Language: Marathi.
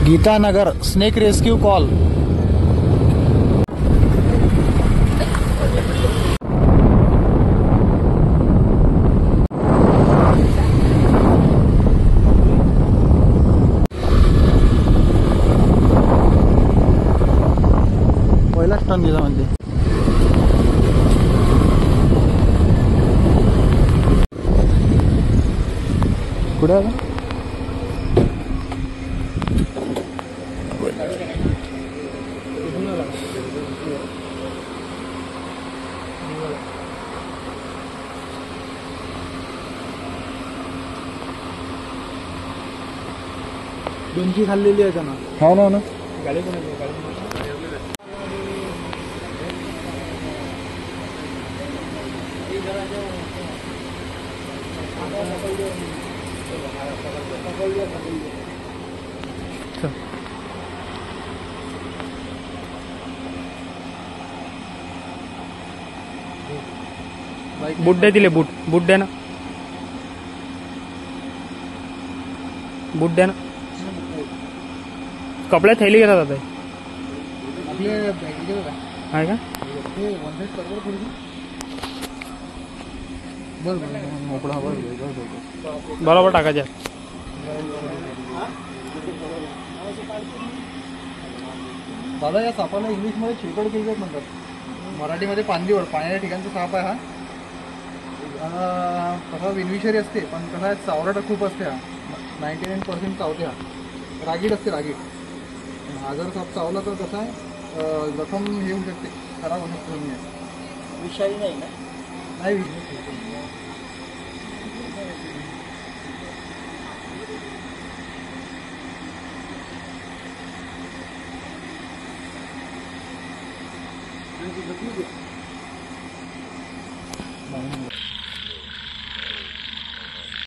Geeta Nagar snake rescue call. पहिलाच टर्न दिला म्हणजे कुठे आला? दोनची खाल्लेली आहे ना. हो ना ना गाडी कोणाची गाडी बूट दे दिले बूट बूट दे ना बूट दे ना कपडे थैली घेतात आता आपले बॅगेचे बघा आहे का ते वन साइड बरोबर थोडी बरं मोकळा बरोबर टाकायच्या दादा या सापाला इंग्लिशमध्ये चिलकड किलकट म्हणतात, मराठीमध्ये पांदिवळ पाण्याच्या ठिकाणचा साप आहे हा. कसा विनविषारी असते पण कसा आहे चावराटा खूप असते हा. 99% चावते हा. रागीट असते रागीट. हा जर साप चावला तर कसं आहे जखम हे होऊ शकते, खराब होऊ शकते. विषारी नाही ना? नाही विषारी.